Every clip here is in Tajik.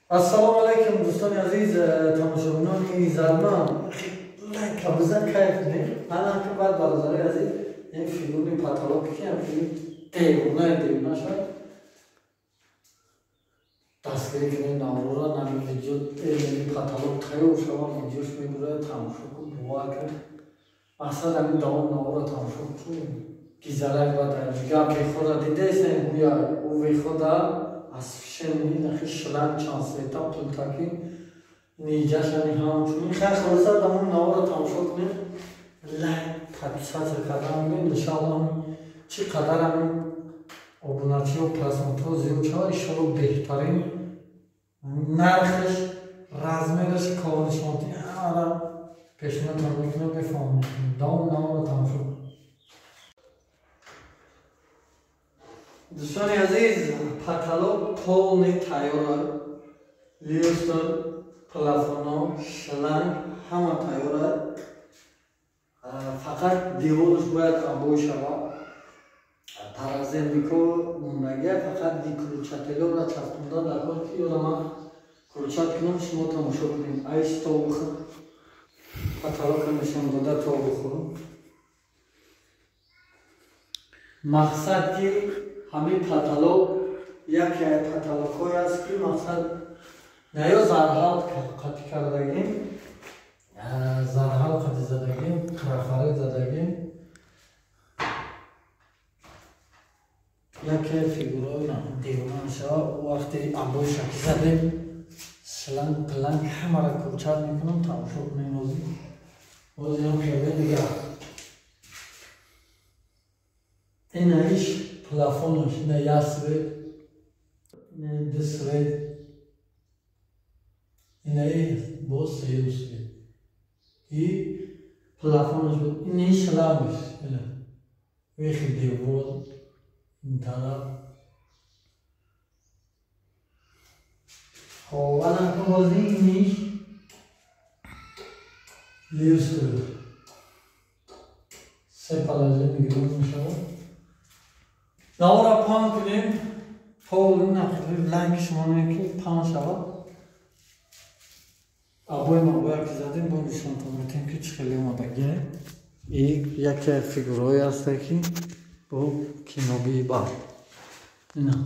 السلام علیکم دوستان عزیز تماشاگران ایزدمان کبزن کیف کنیم الان که بعد برادرای عزیز این فیلمی پاتالوگی که هم دیوونه شد دستگیری کنیم نامرو را نمی ویدیو پاتالوگ تایو شما ویدیوش میگوره تماشا کن بوا کن مقصد همین دام نامرو را تماشا کن گیزرک و درجگه بیخوره دیده ایستن گویا او بیخوره از فشنی نخی شلن چانسلیتا پلتاکی نیجه شنی همچونی خیلی خلاصه دامون نامرو را تماشا کنیم تبیسات کردن بین انشاءالله چی قدر همین ابوناچی و پرسنتو زیاد چه ایشالله بهترین نرخش رزمگش کارشانتی همه را پیشنهاد میکنم بفهمید دام نامرو تماشا کنیم دوستان عزیز پاتالوگ полный تیار لیستر پلافونا شلنگ همه تیاره فقط دیوارش باید ابوی شود پرازندیکو موندگه فقط دی کروچاتلو را چسبونده در حال که یادم من کروچات کنم شما تماشا کنیم ایش تا بخور پاتالوگ نشان داده تا بخورم مقصد که همین پاتالوگ یکی از پاتالوگ های است که مقصد نیا زرحال قطع کردگیم زرحال قطع زدگیم قرخاری زدگیم یکی فیگورای دیوانه شد وقتی ابوی شکی زدیم سلنگ پلنگ همه را کروچات میکنم تماشا کنیم بازی هم پیاده دیگه این ایش پلافونش نه یاسوی نه دسوی این ای باز سیوسوی ای پلافونش بود این ای شلامش ویخی دیوار این طرف خب الان که بازی این ایش لیوستوی سه پلاجه میگیرم میشود نامرو پان کنیم پول نخیلی لنگ شما میگیم پان شود ابوی ما باید که زدیم با نشان تامتیم که چه خیلی اومدگه این یک فیگورای هست که با کینوبی بار اینا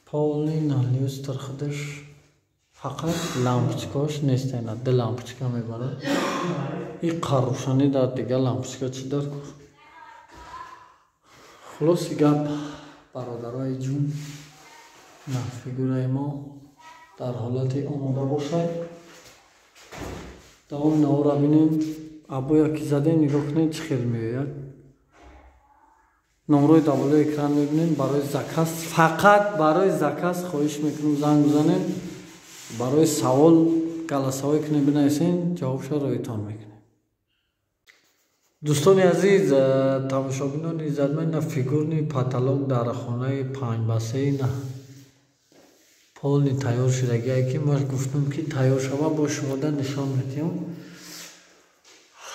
پولی نالیوستر خودش فقط لامپچکاش نیست اینا ده لامپچکا میباره این قروشانی دار دیگه لامپچکا چی دار کن خلاصی گپ برادرای جون نه فیگورای ما در حالت آماده باشه دام نو را بینیم ابویا که زده نگاه کنید چه خیلی میوید نمروی دابلوی اکران میبینیم برای زکاس فقط برای زکاس خواهش میکنیم زنگ بزنیم برای سوال گلاسایی که بنویسین جوابش را رایتان میکنیم دوستان عزیز تماشاگران ایزدمان نه فیگور نی پاتالوگ در خانه 5 بسه نه پول تیار شدگی که ما گفتم که تیار شود با شما در نشان میدیم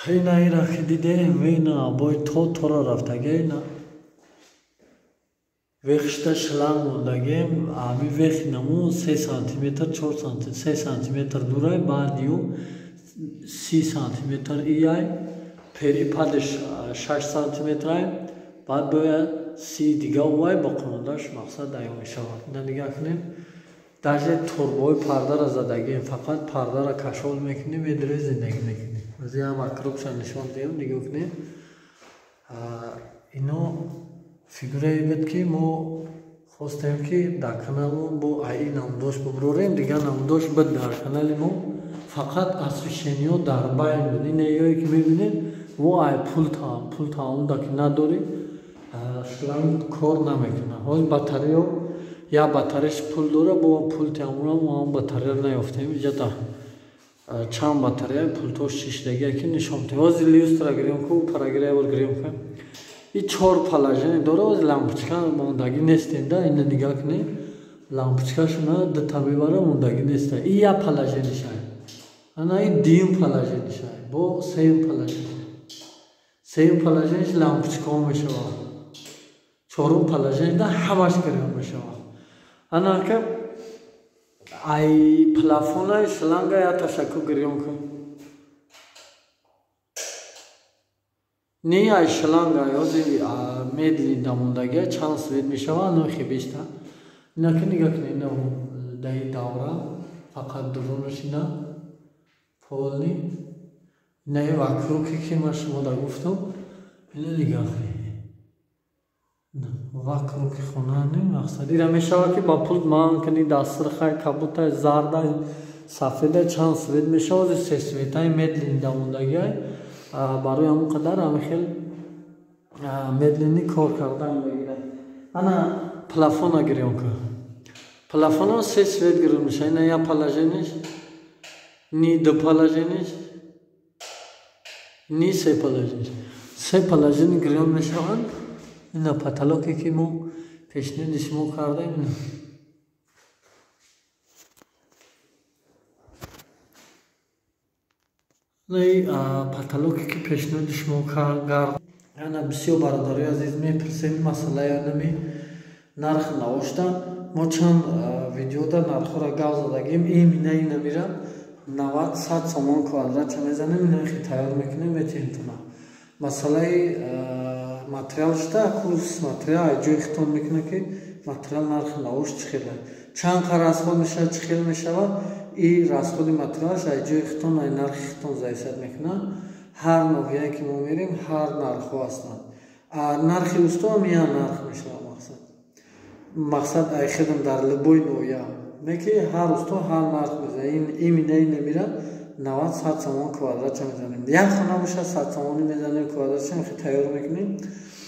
این ای را که دیده وینا باید تو را رفتگی نه ویخشتا شلنگ موندگیم امی ویخ نمو 3 سانتیمتر 4 سانتیمتر 3 سانتیمتر دوره بعد یو 30 سانتیمتر ای پری پادش 6 سانتیمتر ای بعد باید 30 دیگه وای با قنوندش مقصد ایومی شود نگاه کنیم در جای توربوی پرده را زدگیم فقط پرده را کشول میکنیم ادره زندگی میکنیم وزی هم اکروبش نشان دیم نگاه کنیم اینو فیگوری بود که ما خواستیم که در کانالمون با ای نامداشت ببروریم دیگه نامداشت بود در کانال ما فقط از فشنیو در باین بود این ایایی که میبینید و ای پول تا اون دا که نداری شلنگ کار نمیکنه حال بطریو یا بطریش پول داره با پول تیامون ما هم بطری رو نیافتیم اینجا تا چند بطری پول تو 6 دیگه که نشان تیوازی لیوست را گریم که پراگیری اول گریم که این 4 پلاژنی داره از لامپچکا موندگی نیستین ده این نگاه کنی لامپچکا شما ده طبیباره موندگی نیسته این یا پلاژنی شاید ана ин дуюм положениаш бо сеюм положение. Сеюм положениаш лампочка мешавад. Чорум положение ҳамаш гирён мешавад. Ана ка ай плафонаи шланга я ташакку гирён кун. Не ай шланга ёзи медли дамондагия чанд свет мешавад нохи бештар. Ина ка нигаҳ кунед ина даи давра фақат дуронаш ина полни ина вакруки ки ма шумода гуфтам ина нигаҳ кунед. Вакруки хонани мақсад ира мешавад ки ба пулт маън кунӣ дастурхай кабутай зардай сафедай чанд свет мешавад се светаи медлини дамондагиай барои ҳамон қадар ҳами хел медлини кор кардан мегирад. ана плафона гирён кун. Плафона се свет гирён мешавад. Ина я положениаш ни ду положениаш ни се положениаш. Се положени гирён мешавад. Ина потолоке ки мо пешниҳоди шумо кардаем ина. Потолоке ки пешниҳоди шумо кардем. Ана бисёр бародарои азиз мепурсем масъалаи анами нарх навошта. Мо чанд видеода нархҳоро гап задагем. Иминаи намира 90-100 сомон квадратча мезанем. Нархи тайёр мекунем метентуна. Масъалаи материал шута курс материал ҷои хитон мекунад ки материал нархи навош чӣ хел аст. Чанд қа расход мешавад чӣ хел мешавад. И расходи материалаш ай ҷои хитон ай нархи хитон заисият мекунад. ҳар ноҳияе ки мо мерем ҳар нархҳо ҳастанд. Нархи усту ҳам я нарх мешавад мақсад ай хедам дар лубои ноҳия не ки ҳар усту ҳар нарх мезанем. иминаи намира 90-100 сомон квадратча мезанем. Як хона боша 100 сомони мезанем квадратча мехи тайёр мекунем.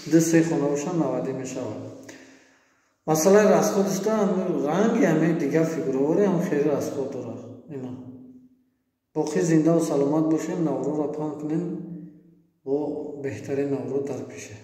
2-3 хона боша 90 мешавад. масъалаи расходишта ранги ҳаме дигар фигуравори ҳам хеле расход дорад. ина боқӣ зиндаву саломат бошем. наврӯро паҳн кунем бо беҳтарин наврӯ дар пеша.